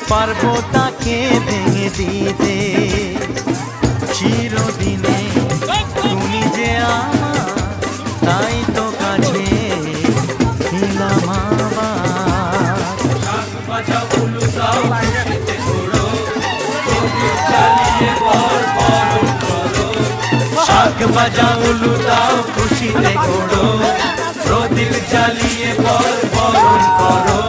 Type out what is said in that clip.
পারবো তাকে ভেঙে দিতে। চিরদিনে তুমি যে আমার, তাই তো কাছে এলাম আবার। শাঁখ বাজাও উলু দাও খুশিতে ঘোরো, প্রদীপ জ্বালিয়ে বরণ করো। শাঁখ বাজাও উলু দাও খুশিতে ঘোরো, প্রদীপ জ্বালিয়ে বরণ করো।